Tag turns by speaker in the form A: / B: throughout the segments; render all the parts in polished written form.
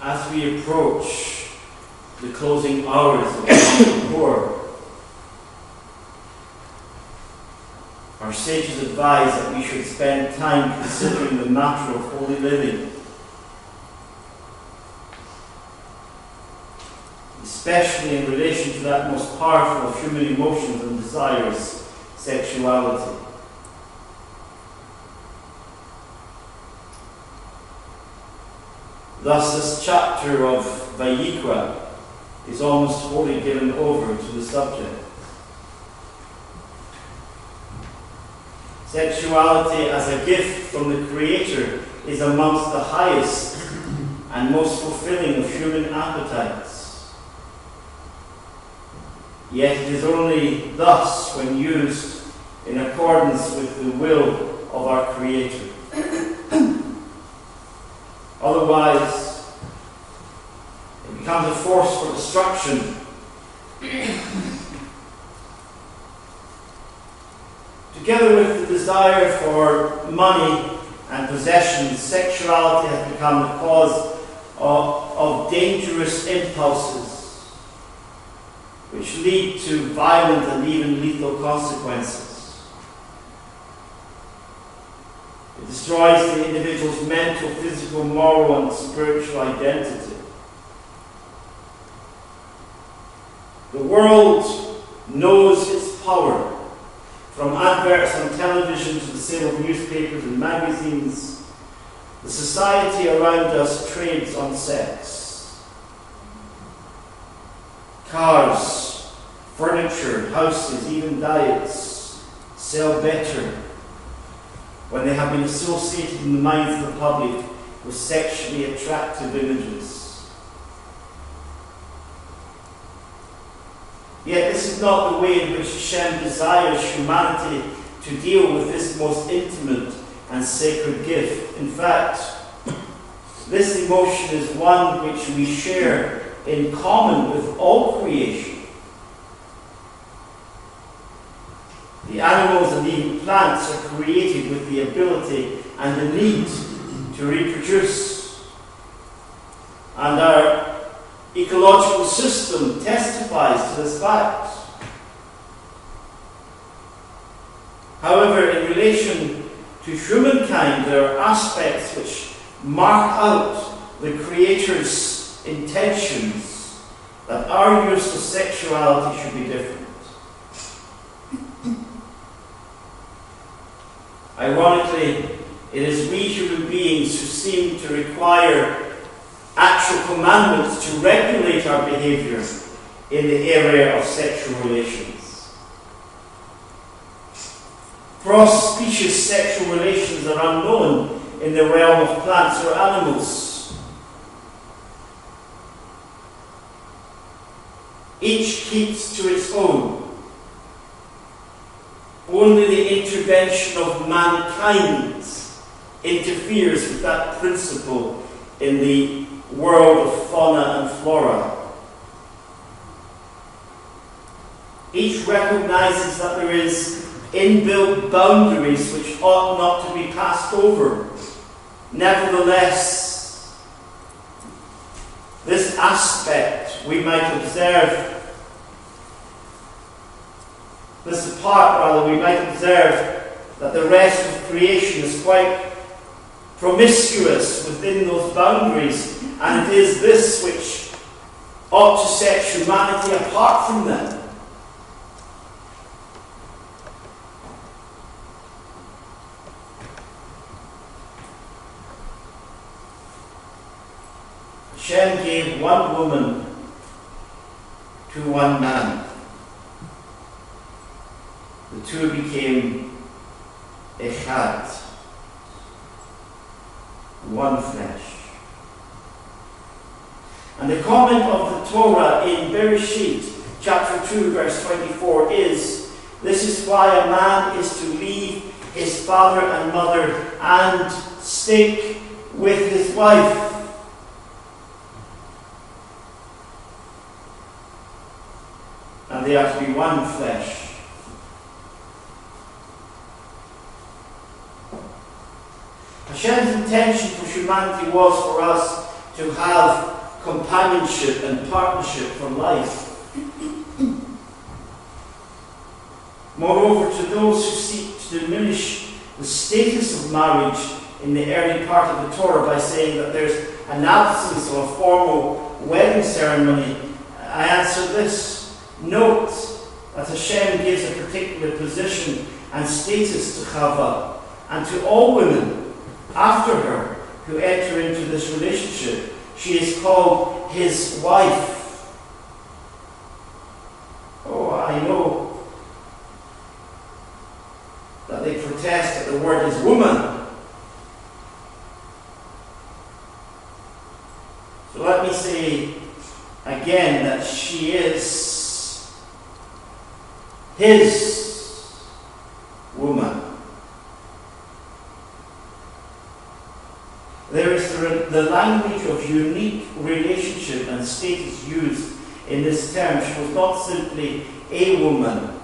A: as we approach the closing hours of Yom Kippur, our sages advise that we should spend time considering the matter of holy living, especially in relation to that most powerful of human emotions and desires, sexuality. Thus, this chapter of Vayikra is almost wholly given over to the subject. Sexuality as a gift from the Creator is amongst the highest and most fulfilling of human appetites. Yet it is only thus when used in accordance with the will of our Creator. Otherwise, it becomes a force for destruction. Together with the desire for money and possessions, sexuality has become the cause of dangerous impulses, which lead to violent and even lethal consequences. It destroys the individual's mental, physical, moral, and spiritual identity. The world knows its power. From adverts on television to the sale of newspapers and magazines, the society around us trades on sex. Cars, furniture, houses, even diets sell better when they have been associated in the minds of the public with sexually attractive images. Yet this is not the way in which Hashem desires humanity to deal with this most intimate and sacred gift. In fact, this emotion is one which we share in common with all creation. The animals and even plants are created with the ability and the need to reproduce. And our ecological system testifies to this fact. However, in relation to humankind, there are aspects which mark out the Creator's intentions that our use of sexuality should be different. Ironically, it is we human beings who seem to require actual commandments to regulate our behavior in the area of sexual relations. Cross-species sexual relations are unknown in the realm of plants or animals. Each keeps to its own. Only the intervention of mankind interferes with that principle in the world of fauna and flora. Each recognizes that there is inbuilt boundaries which ought not to be passed over. Nevertheless, this aspect we might observe, we might observe that the rest of creation is quite promiscuous within those boundaries, and it is this which ought to set humanity apart from them. Hashem gave one woman to one man. The two became echad, one flesh. And the comment of the Torah in Bereshit, chapter 2, verse 24 is, "This is why a man is to leave his father and mother and stick with his wife." And they are to be one flesh. Hashem's intention for humanity was for us to have companionship and partnership for life. Moreover, to those who seek to diminish the status of marriage in the early part of the Torah by saying that there's an absence of a formal wedding ceremony, I answer this. Note that Hashem gives a particular position and status to Chava and to all women after her who enter into this relationship. She is called his wife. Oh, I know that they protest that the word is woman. So let me say again that she is his woman. There is the language of unique relationship and status used in this term. She was not simply a woman,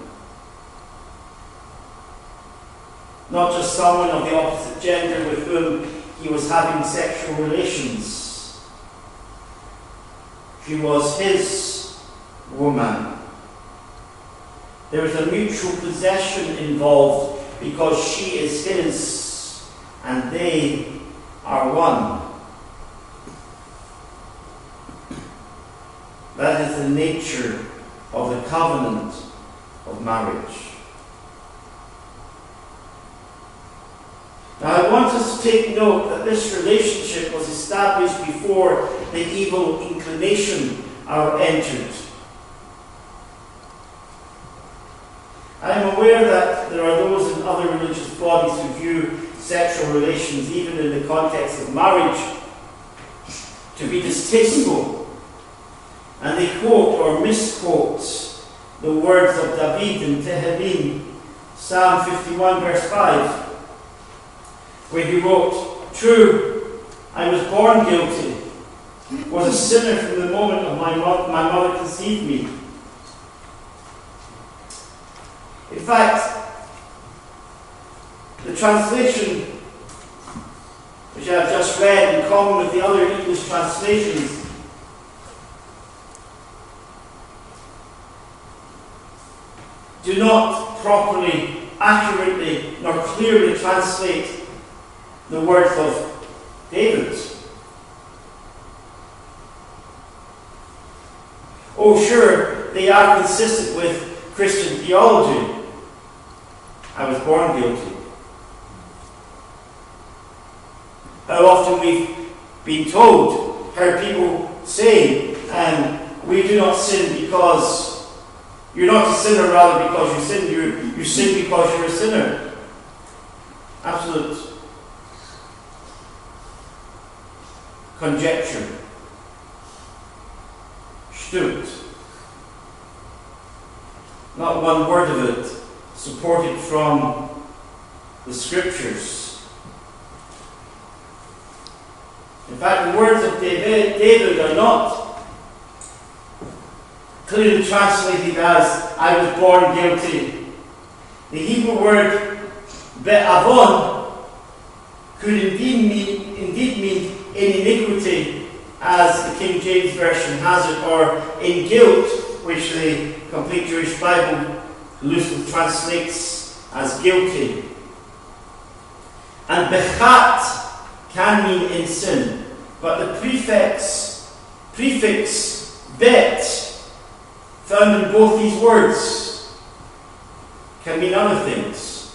A: not just someone of the opposite gender with whom he was having sexual relations. She was his woman. There is a mutual possession involved because she is his and they are one. That is the nature of the covenant of marriage. Now I want us to take note that this relationship was established before the evil inclination entered. I am aware that there are those in other religious bodies who view sexual relations, even in the context of marriage, to be distasteful. And they quote or misquote the words of David in Tehillim, Psalm 51 verse 5, where he wrote, "True, I was born guilty, was a sinner from the moment of my mother conceived me." In fact, the translation which I have just read, in common with the other English translations, do not properly, accurately, nor clearly translate the words of David. Oh, sure, they are consistent with Christian theology. I was born guilty. How often we've been told, heard people say, we do not sin because you're not a sinner, rather because you sin. You sin because you're a sinner. Absolute conjecture. Shtut. Not one word of it supported from the scriptures. In fact, the words of David are not clearly translated as "I was born guilty." The Hebrew word be'avon could indeed mean in iniquity, as the King James Version has it, or in guilt, which the Complete Jewish Bible loosely translates as guilty. And bechat can mean in sin, but the prefix bet found in both these words can mean other things.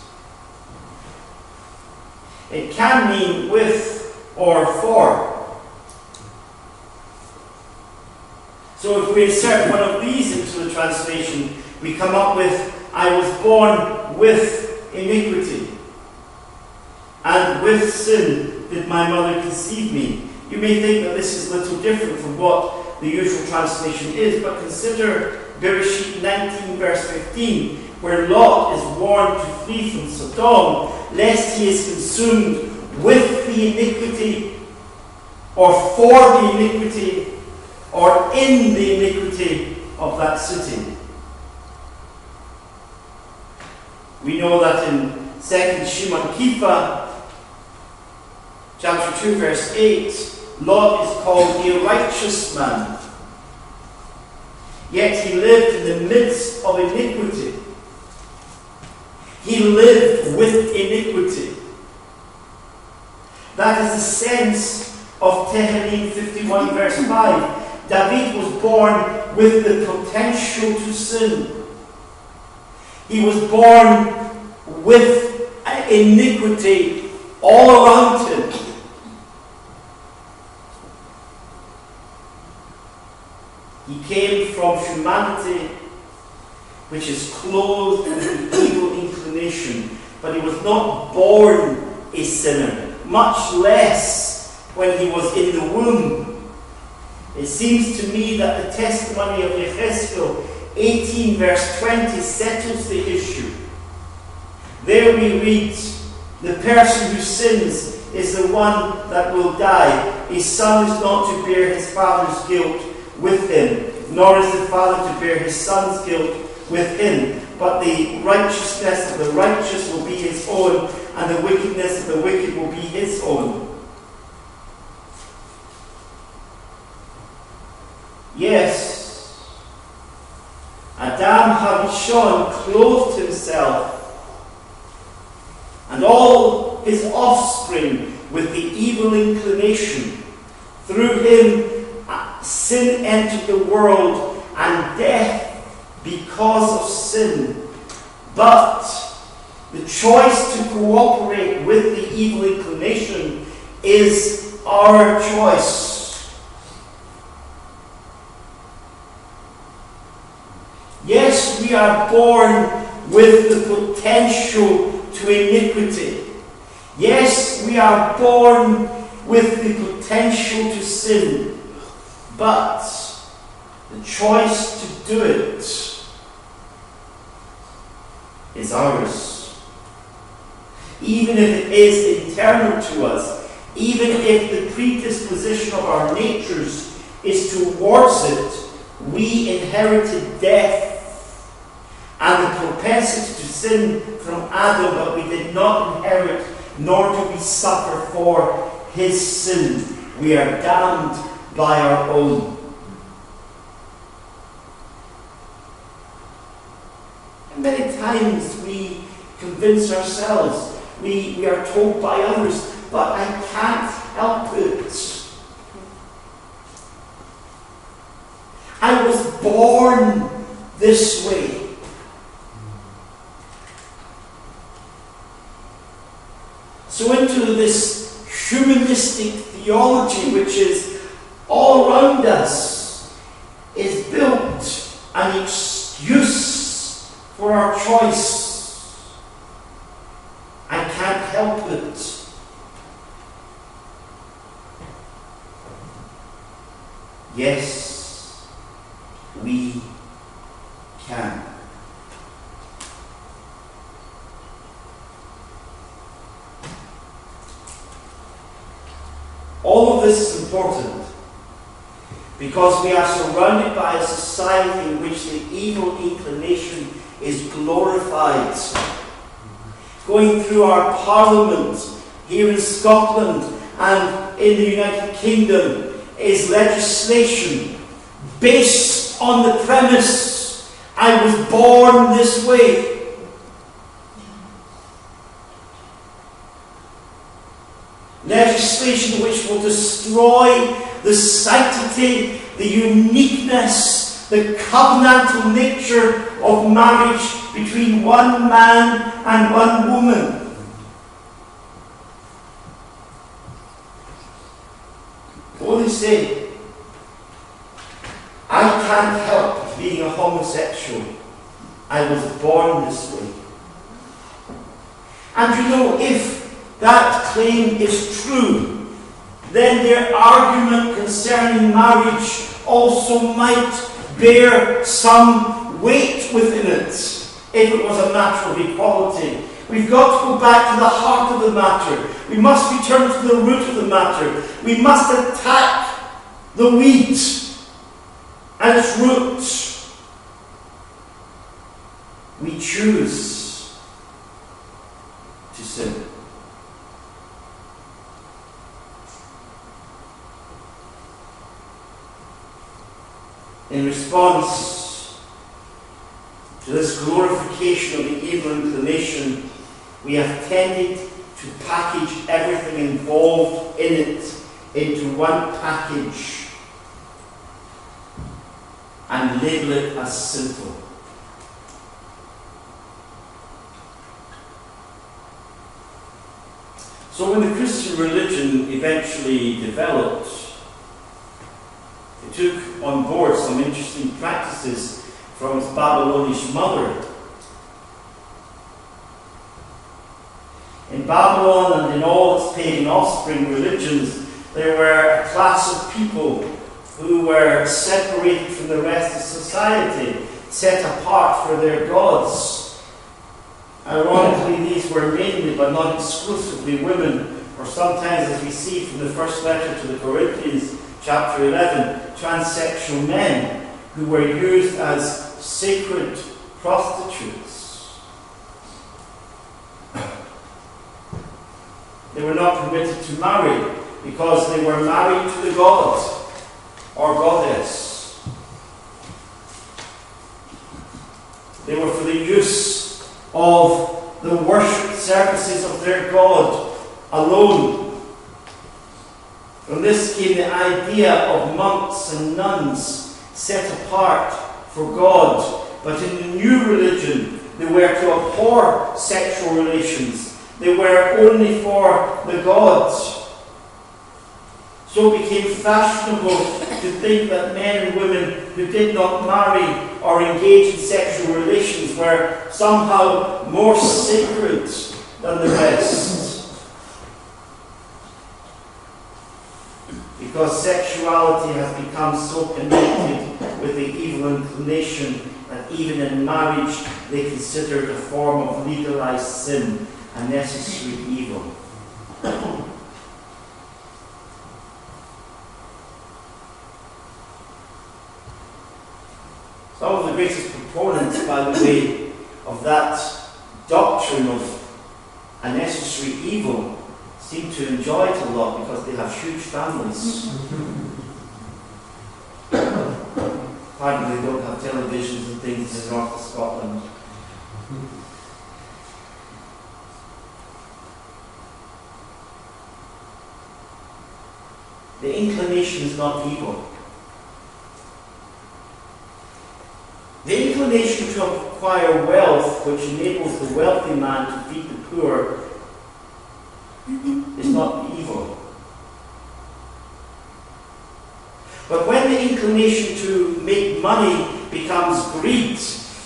A: It can mean with or for. So if we insert one of these into the translation, we come up with, "I was born with iniquity, and with sin did my mother conceive me." You may think that this is a little different from what the usual translation is, but consider Bereshit 19 verse 15, where Lot is warned to flee from Sodom, lest he is consumed with the iniquity, or for the iniquity, or in the iniquity of that city. We know that in 2 Shimon Kippur, chapter 2, verse 8, Lot is called a righteous man. Yet he lived in the midst of iniquity. He lived with iniquity. That is the sense of Tehillim 51 verse 5. David was born with the potential to sin. He was born with iniquity all around him. He came from humanity which is clothed with the evil inclination, but he was not born a sinner, much less when he was in the womb. It seems to me that the testimony of Ezekiel 18 verse 20 settles the issue. There we read, the person who sins is the one that will die. A son is not to bear his father's guilt with him, nor is the father to bear his son's guilt with him. But the righteousness of the righteous will be his own, and the wickedness of the wicked will be his own. Yes, Adam Harishon clothed himself and all his offspring with the evil inclination. Through him sin entered the world, and death because of sin. But the choice to cooperate with the evil inclination is our choice. Yes, we are born with the potential to iniquity. Yes, we are born with the potential to sin. But the choice to do it is ours. Even if it is internal to us, even if the predisposition of our natures is towards it, we inherited death and the propensity to sin from Adam, but we did not inherit, nor do we suffer for his sin. We are damned by our own. And many times we convince ourselves, we are told by others, but I can't help it. I was born this way. So into this humanistic theology which is all around us is built an excuse for our choice. I can't help it. Yes, we can. All of this is important because we are surrounded by a society in which the evil inclination is glorified. Going through our parliament here in Scotland and in the United Kingdom is legislation based on the premise, I was born this way. Legislation which will destroy the sanctity, the uniqueness, the covenantal nature of marriage between one man and one woman. What do they say? I can't help being a homosexual. I was born this way. And you know, if that claim is true, then their argument concerning marriage also might bear some weight within it, if it was a matter of equality. We've got to go back to the heart of the matter. We must return to the root of the matter. We must attack the weed at its root. We choose to sin. In response to this glorification of the evil inclination, we have tended to package everything involved in it into one package and label it as sinful. So when the Christian religion eventually developed, it took on board some interesting practices from its Babylonish mother. In Babylon and in all its pagan offspring religions, there were a class of people who were separated from the rest of society, set apart for their gods. Ironically, these were mainly, but not exclusively, women, or sometimes, as we see from the first letter to the Corinthians, chapter 11, transsexual men who were used as sacred prostitutes. They were not permitted to marry because they were married to the god or goddess. They were for the use of the worship services of their god alone. From this came the idea of monks and nuns set apart for God. But in the new religion, they were to abhor sexual relations. They were only for the gods. So it became fashionable to think that men and women who did not marry or engage in sexual relations were somehow more sacred than the rest. Because sexuality has become so connected with the evil inclination that even in marriage they consider it a form of legalized sin, a necessary evil. Some of the greatest proponents, by the way, of that doctrine of a necessary evil seem to enjoy it a lot because they have huge families. Apparently they don't have televisions and things in the north of Scotland. The inclination is not evil. The inclination to acquire wealth, which enables the wealthy man to feed the poor, is not evil. But when the inclination to make money becomes greed,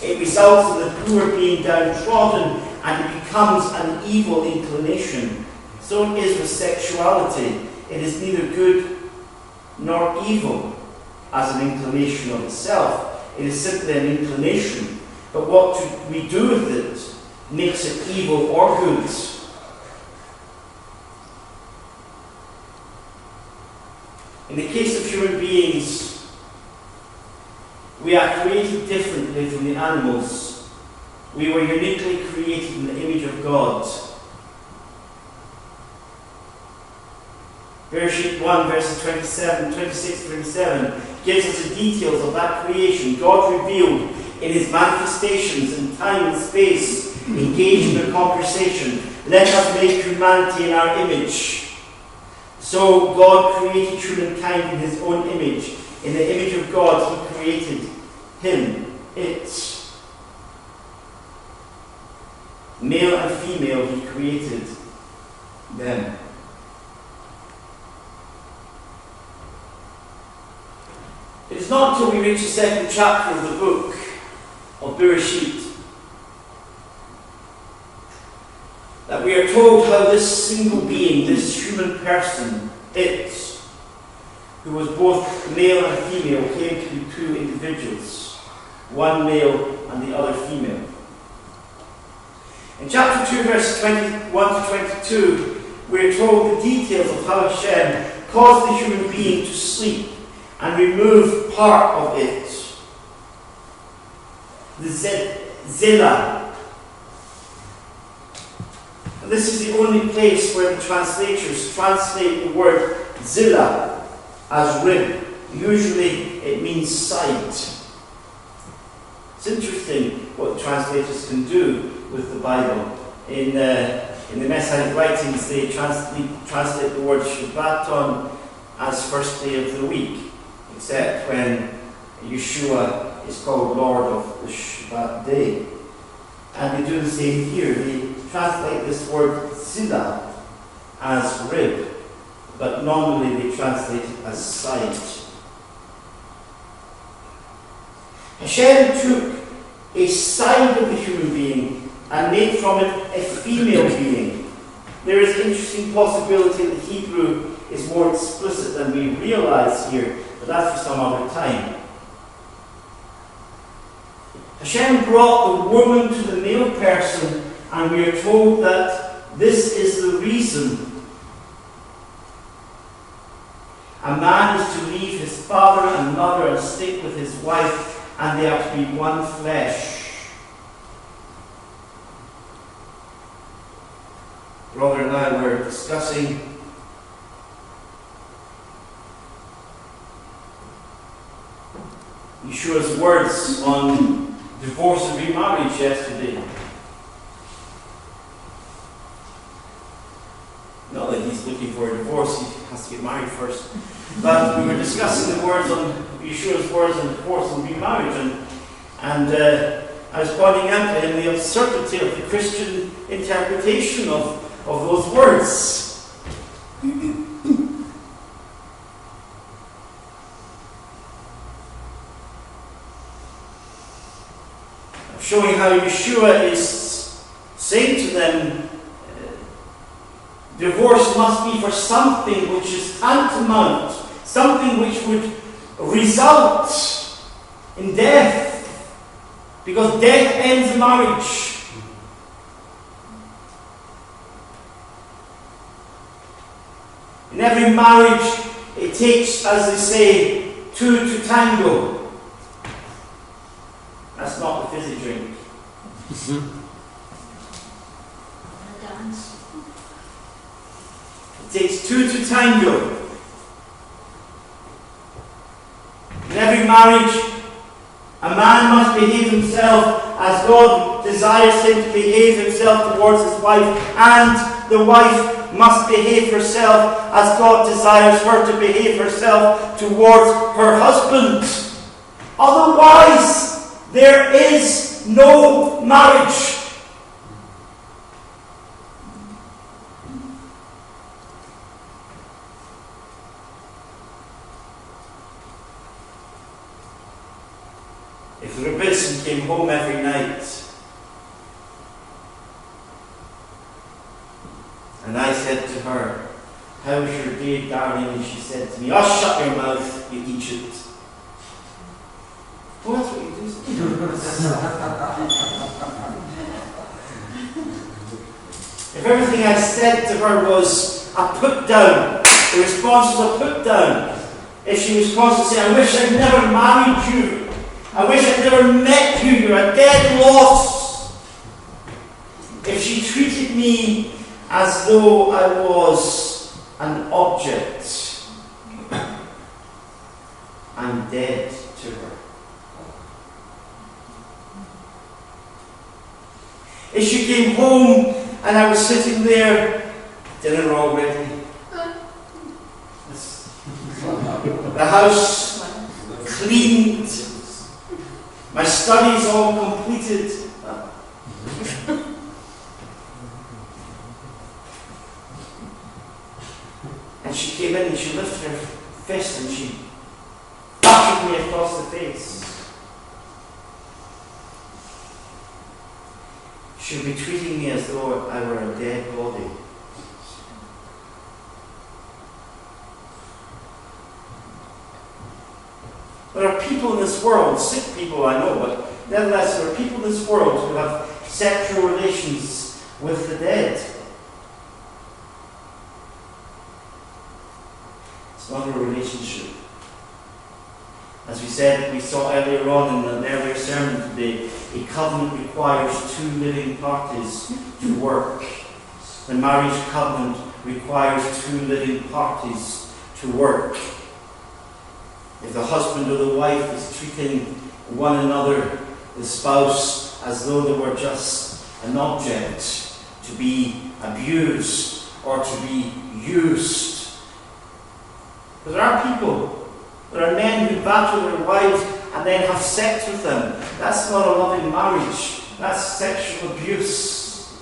A: it results in the poor being downtrodden and it becomes an evil inclination. So it is with sexuality. It is neither good nor evil as an inclination of itself. It is simply an inclination. But what we do with it makes it evil or good. In the case of human beings, we are created differently from the animals. We were uniquely created in the image of God. Bereshit 1, verses 26-27 gives us the details of that creation. God revealed in his manifestations in time and space, engaged in a conversation. Let us make humanity in our image. So God created humankind in his own image. In the image of God he created him, it. Male and female he created them. It is not until we reach the second chapter of the book of Bereshit that we are told how this single being, this human person, it, who was both male and female, came to be two individuals, one male and the other female. In chapter 2, verses 21 to 22, we are told the details of how Hashem caused the human being to sleep and remove part of it. The Zillah. And this is the only place where the translators translate the word Zillah as rib. usually it means sight. It's interesting what translators can do with the Bible. In the Messianic writings, they translate the word Shabbaton as first day of the week, except when Yeshua is called Lord of the Shabbat day. And they do the same here. They translate this word Zillah as rib, but normally they translate it as sight. Hashem took a side of the human being and made from it a female being. There is an interesting possibility that Hebrew is more explicit than we realize here, but that's for some other time. Hashem brought the woman to the male person, and we are told that this is the reason. A man is to leave his father and mother and stick with his wife, and they are to be one flesh. Brother and I were discussing Yeshua's words on divorce and remarriage yesterday. Not that he's looking for a divorce, he has to get married first. But we were discussing the words on Yeshua's words on divorce and remarriage, and I was pointing out to him the absurdity of the Christian interpretation of those words. Showing how Yeshua is saying to them, divorce must be for something which is tantamount, something which would result in death, because death ends marriage. In every marriage, it takes, as they say, two to tango. That's not the fizzy drink. It takes two to tango. In every marriage, a man must behave himself as God desires him to behave himself towards his wife, and the wife must behave herself as God desires her to behave herself towards her husband. Otherwise, there is no marriage. If the Rebbetzin came home every night and I said to her, "How's your day, darling?" and she said to me, "Oh, shut your mouth, you Egypt." Well, that's what you do. If everything I said to her was a put down, the response was a put down. If she was constantly saying, "I wish I'd never married you. I wish I'd never met you. You're a dead loss." If she treated me as though I was an object, I'm dead to her. If she came home and I was sitting there, dinner already, the house cleaned, my studies all completed, and she came in and she lifted her fist and she battered me across the face, she would be treating me as though I were a dead body. There are people in this world, sick people I know, but nevertheless there are people in this world who have sexual relations with the dead. It's not a relationship. As we said, we saw earlier on in an earlier sermon today, a covenant requires two living parties to work. The marriage covenant requires two living parties to work. If the husband or the wife is treating one another, the spouse, as though they were just an object to be abused or to be used. But there are people, there are men who battle their wives and then have sex with them. That's not a loving marriage. That's sexual abuse.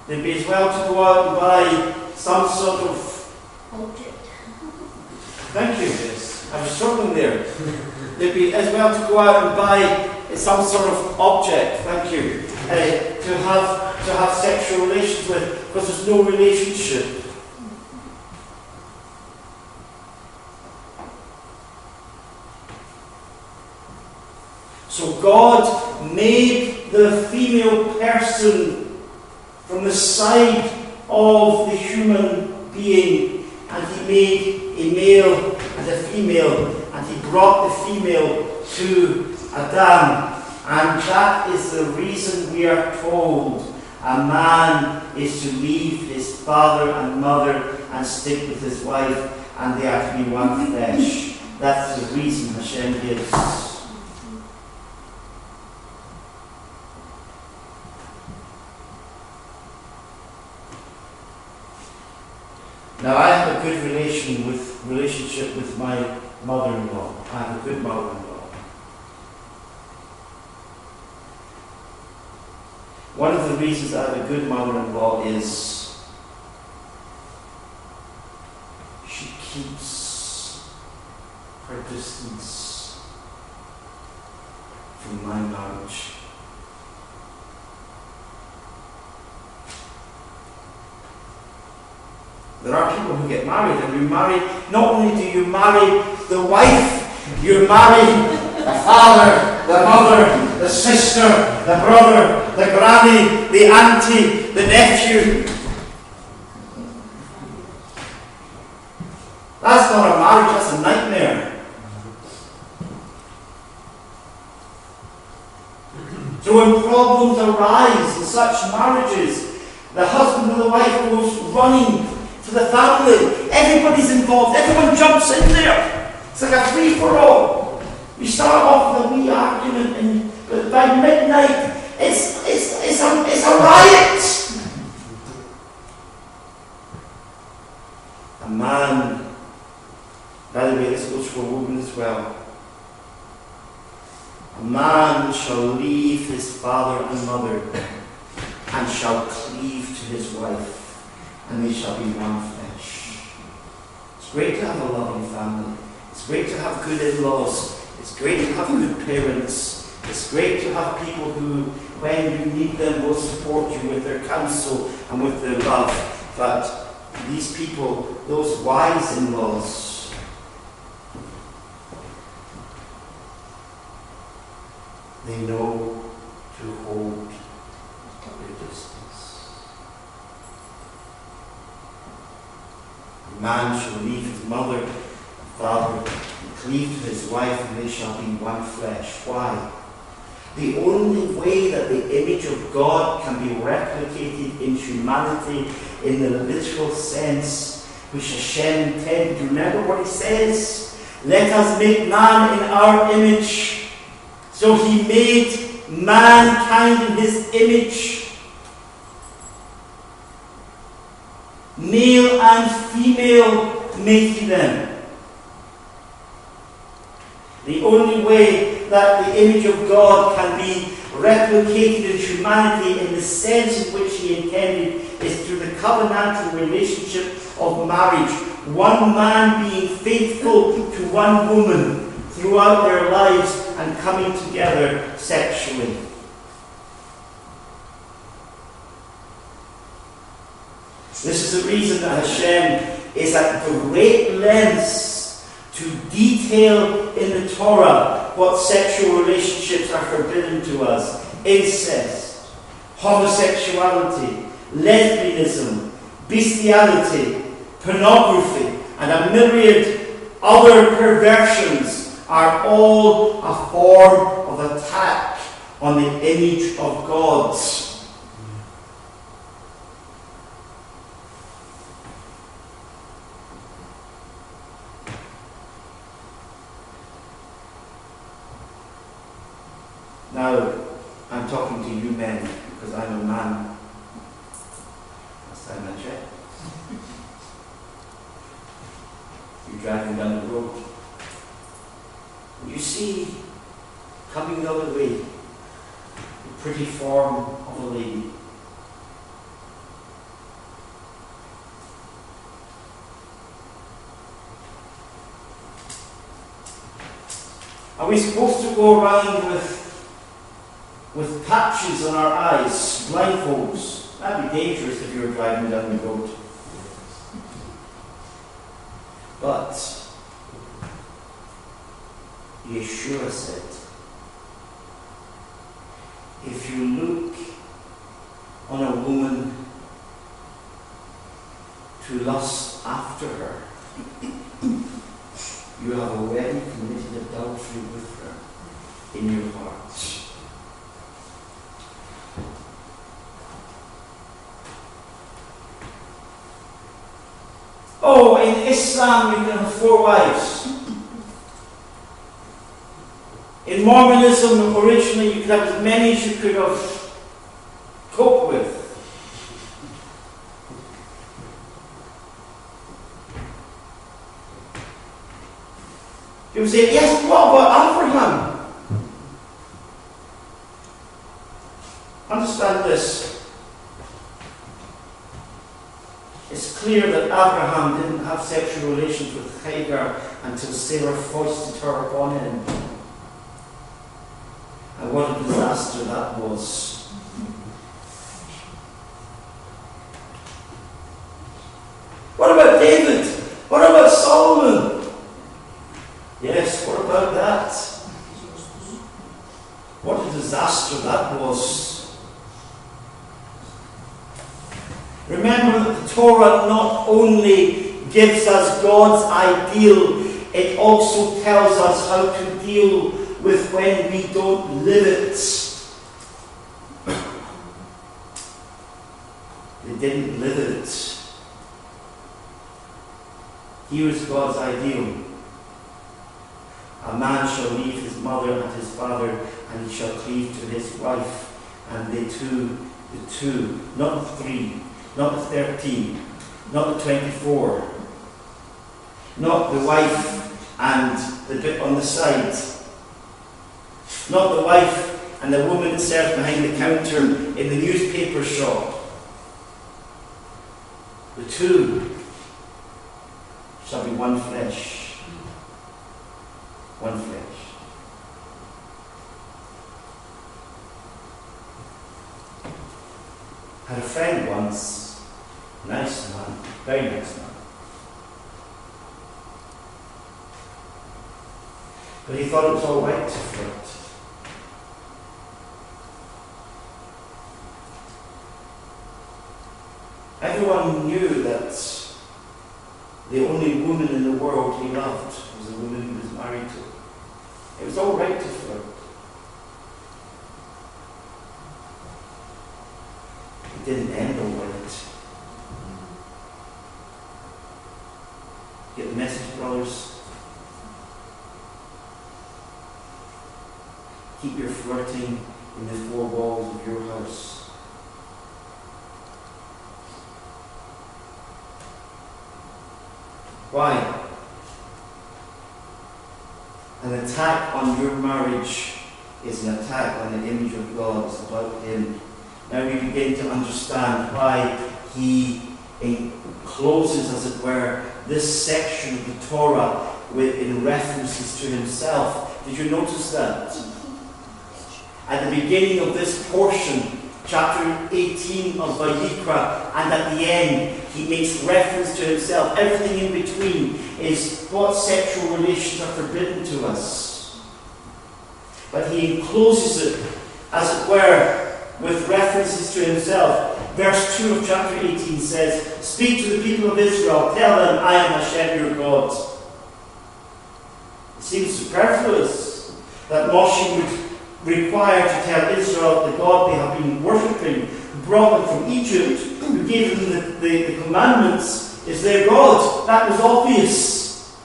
A: They'd be as well to go out and buy some sort of
B: object.
A: Thank you. Yes. I was struggling there. They'd be as well to go out and buy some sort of object. Thank you. To have sexual relations with, because there's no relationship. So God made the female person from the side of the human being, and He made a male and a female, and He brought the female to Adam. And that is the reason we are told a man is to leave his father and mother and stick with his wife, and they are to be one flesh. That's the reason Hashem gives. Now, I have a good relationship with my mother-in-law. I have a good mother-in-law. One of the reasons I have a good mother-in-law is she keeps her distance from my marriage. There are people who get married, and you marry, not only do you marry the wife, you marry the father, the mother, the sister, the brother, the granny, the auntie, the nephew. That's not a marriage, that's a nightmare. So when problems arise in such marriages, the husband or the wife goes running to the family. Everybody's involved. Everyone jumps in there. It's like a free-for-all. You start off with a wee argument, but by midnight, it's a riot. A man, by the way, this goes for a woman as well. A man shall leave his father and mother, and shall cleave to his wife, and they shall be one flesh. It's great to have a loving family. It's great to have good in-laws. It's great to have good parents. It's great to have people who, when you need them, will support you with their counsel and with their love. But these people, those wise in-laws, they know to hold their distance. A man shall leave his mother and father and cleave to his wife, and they shall be one flesh. Why? The only way that the image of God can be replicated in humanity in the literal sense which Hashem intended. Remember what He says? Let us make man in our image. So He made mankind in His image. Male and female made He them. The only way that the image of God can be replicated in humanity in the sense in which He intended is through the covenantal relationship of marriage. One man being faithful to one woman throughout their lives and coming together sexually. This is the reason that Hashem is at great lengths to detail in the Torah what sexual relationships are forbidden to us. Incest, homosexuality, lesbianism, bestiality, pornography, and a myriad other perversions are all a form of attack on the image of God. Now, I'm talking to you men, because I'm a man. Last time I checked. You're driving down the road. And you see, coming the other way, the pretty form of a lady. Are we supposed to go around with patches on our eyes, blindfolds? That'd be dangerous if you were driving down the road. But Yeshua said, if you look on a woman to lust after her, you have already committed adultery with her in your heart. Oh, in Islam you can have 4 wives. In Mormonism, originally you could have as many as you could have coped with. You would say, yes, what about Abraham? Understand this. It's clear that Abraham didn't have sexual relations with Hagar until Sarah foisted her upon him. And what a disaster that was. What about David? What about Solomon? Yes, what about that? What a disaster that was. Remember that the Torah not only gives us God's ideal, it also tells us how to deal with when we don't live it. They didn't live it. Here is God's ideal. A man shall leave his mother and his father, and he shall cleave to his wife, and the two, not the 3, not the 13, not the 24, not the wife and the bit on the side, not the wife and the woman that serves behind the counter in the newspaper shop. The 2 shall be one flesh. One flesh. I had a friend once, nice man, very nice man. But he thought it was all right to flirt. Everyone knew that the only woman in the world he loved was the woman he was married to. It was all right to flirt. It didn't end all right. Get the message, brothers? Keep your flirting in the 4 walls of your house. Why? An attack on your marriage is an attack on the image of God. It's about Him. Now we begin to understand why He encloses, as it were, this section of the Torah in references to Himself. Did you notice that? At the beginning of this portion, chapter 18 of Vayikra, and at the end, he makes reference to himself. Everything in between is what sexual relations are forbidden to us. But he encloses it, as it were, with references to himself. Verse 2 of chapter 18 says, "Speak to the people of Israel, tell them, I am Hashem your God." It seems superfluous that Moshe would require to tell Israel the God they have been worshipping, who brought them from Egypt, who gave them the commandments, is their God. That was obvious.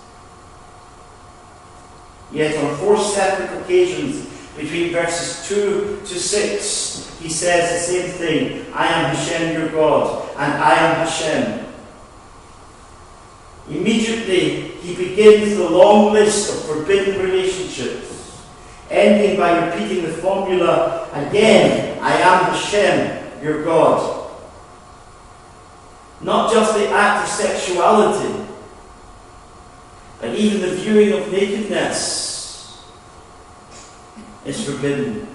A: Yet on 4 separate occasions, between verses 2 to 6, he says the same thing. I am Hashem your God, and I am Hashem. Immediately, he begins the long list of forbidden relationships, ending by repeating the formula again, I am Hashem your God. Not just the act of sexuality, but even the viewing of nakedness is forbidden.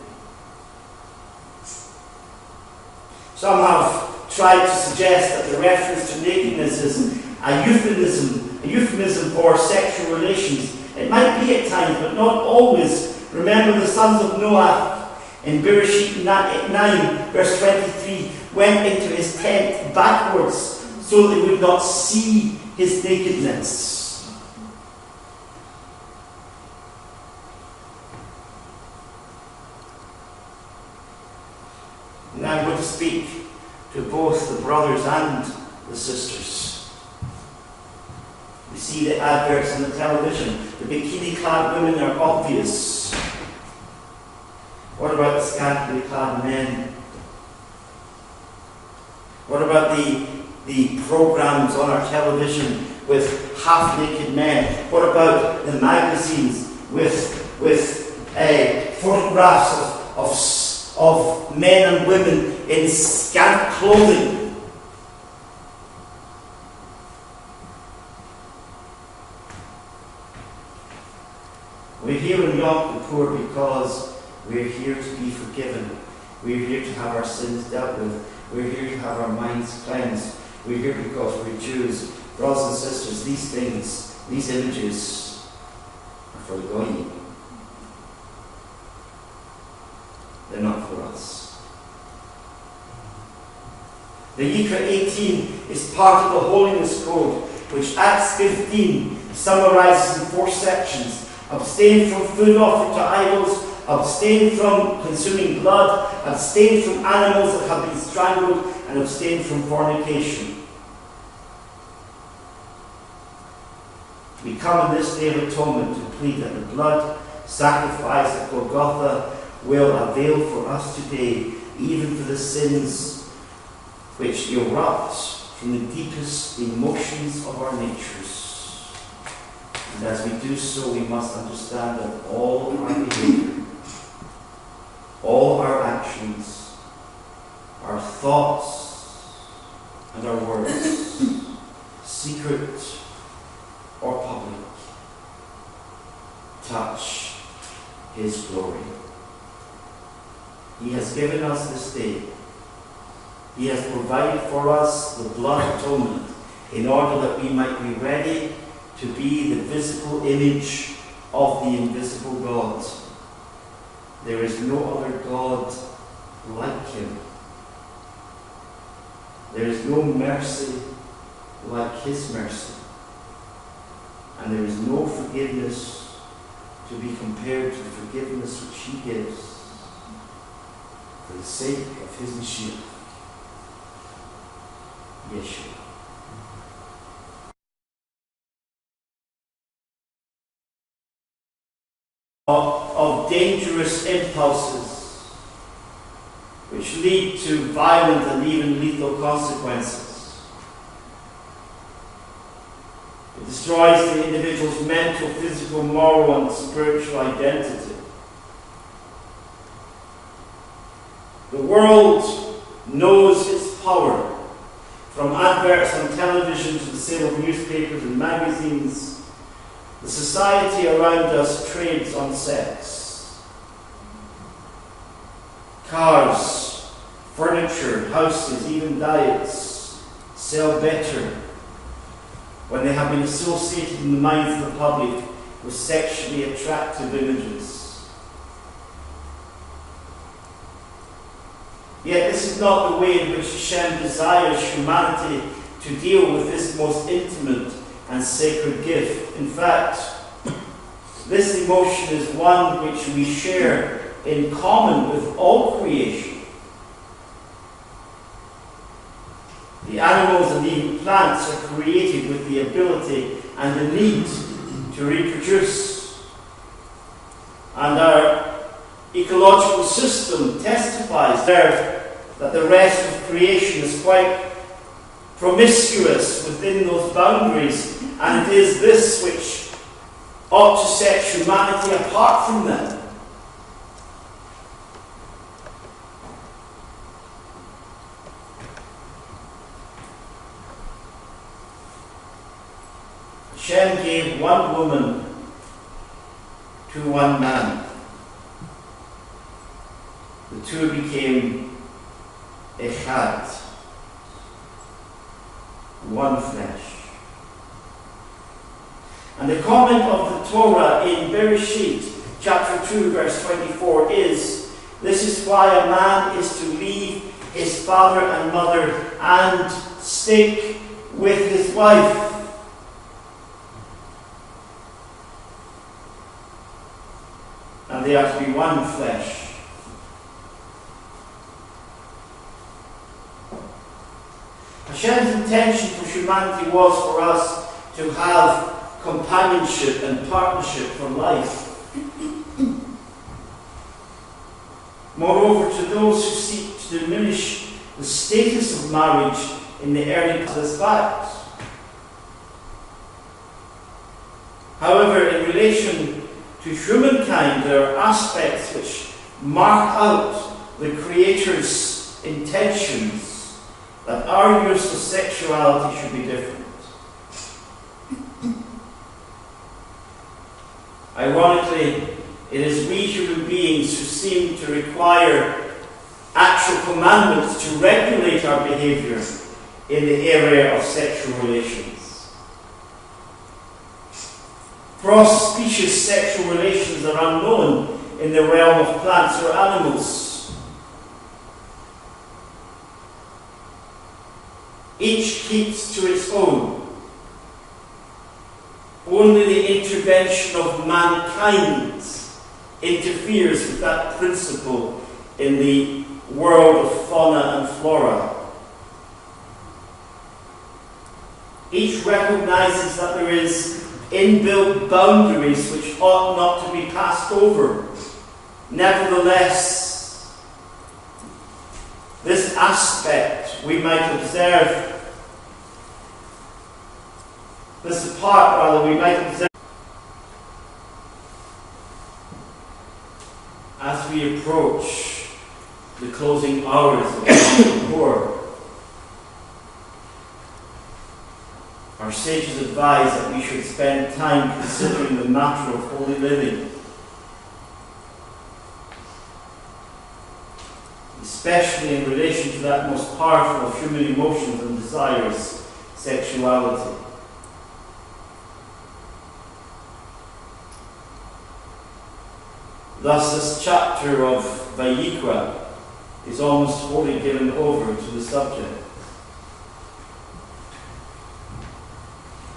A: Some have tried to suggest that the reference to nakedness is a euphemism for sexual relations. It might be at times, but not always. Remember, the sons of Noah in Bereshit 9, verse 23, went into his tent backwards so they would not see his nakedness. Now I'm going to speak to both the brothers and the sisters. We see the adverts on the television. The bikini-clad women are obvious. What about the scantily clad men? What about the programs on our television with half-naked men? What about the magazines with photographs of men and women in scant clothing? We're here in Yom Kippur because we're here to be forgiven. We're here to have our sins dealt with. We're here to have our minds cleansed. We're here because we're Jews. Brothers and sisters, these things, these images are for the goyim. They're not for us. The Yikra 18 is part of the Holiness Code, which Acts 15 summarizes in 4 sections. Abstain from food offered to idols, abstain from consuming blood, abstain from animals that have been strangled, and abstain from fornication. We come on this day of atonement to plead that the blood sacrificed at Golgotha will avail for us today, even for the sins which erupt from the deepest emotions of our natures. And as we do so, we must understand that all our behavior, all our actions, our thoughts and our words, secret or public, touch His glory. He has given us this day. He has provided for us the blood atonement in order that we might be ready to be the visible image of the invisible God. There is no other God like Him. There is no mercy like His mercy. And there is no forgiveness to be compared to the forgiveness which He gives for the sake of His Mashiach, Yeshua. Of dangerous impulses which lead to violent and even lethal consequences. It destroys the individual's mental, physical, moral, and spiritual identity. The world knows its power, from adverts on television to the sale of newspapers and magazines. The society around us trades on sex. Cars, furniture, houses, even diets sell better when they have been associated in the minds of the public with sexually attractive images. Yet this is not the way in which Hashem desires humanity to deal with this most intimate and sacred gift. In fact, this emotion is one which we share in common with all creation. The animals and even plants are created with the ability and the need to reproduce. And our ecological system testifies there that the rest of creation is quite promiscuous within those boundaries, and it is this which ought to set humanity apart from them. Hashem gave one woman to one man. The two became echad, one flesh. And the comment of the Torah in Bereshit, chapter 2, verse 24 is, "This is why a man is to leave his father and mother and stick with his wife." And they are to be one flesh. Hashem's intention for humanity was for us to have companionship and partnership for life. Moreover, to those who seek to diminish the status of marriage in the early this fact. However, in relation to humankind, there are aspects which mark out the Creator's intentions that our use of sexuality should be different. Ironically, it is we human beings who seem to require actual commandments to regulate our behavior in the area of sexual relations. Cross-species sexual relations are unknown in the realm of plants or animals. Each keeps to its own. Only the intervention of mankind interferes with that principle in the world of fauna and flora. Each recognizes that there is inbuilt boundaries which ought not to be passed over. Nevertheless, this aspect we might observe, we might observe as we approach the closing hours of Yom Kippur. Our sages advise that we should spend time considering the matter of holy living, especially in relation to that most powerful of human emotions and desires, sexuality. Thus, this chapter of Vayikra is almost wholly given over to the subject.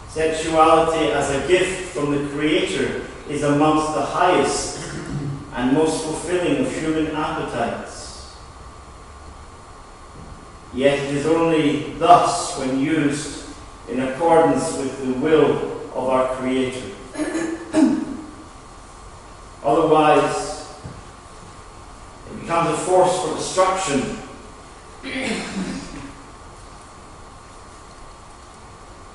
A: Sexuality as a gift from the Creator is amongst the highest and most fulfilling of human appetites. Yet it is only thus when used in accordance with the will of our Creator. Otherwise, it becomes a force for destruction.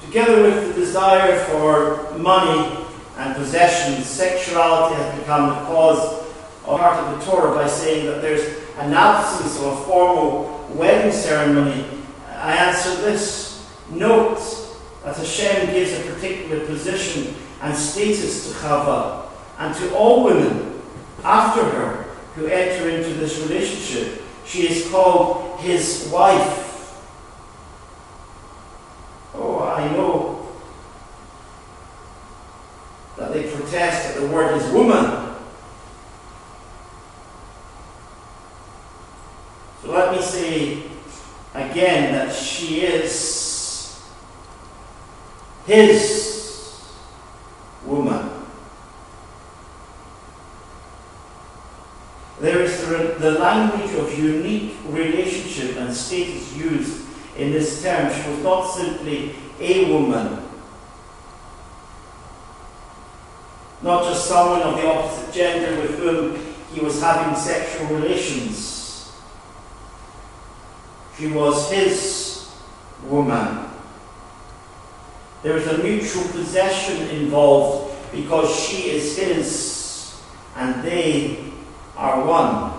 A: Together with the desire for money and possessions, sexuality has become the cause of part of the Torah by saying that there's an absence of a formal wedding ceremony. I answer this. Note that Hashem gives a particular position and status to Chava and to all women after her who enter into this relationship. She is called his wife. Oh, I know that they protest that the word is woman. So let me say again that she is his woman. There is the language of unique relationship and status used in this term. She was not simply a woman, not just someone of the opposite gender with whom he was having sexual relations. She was his woman. There is a mutual possession involved because she is his and they are one.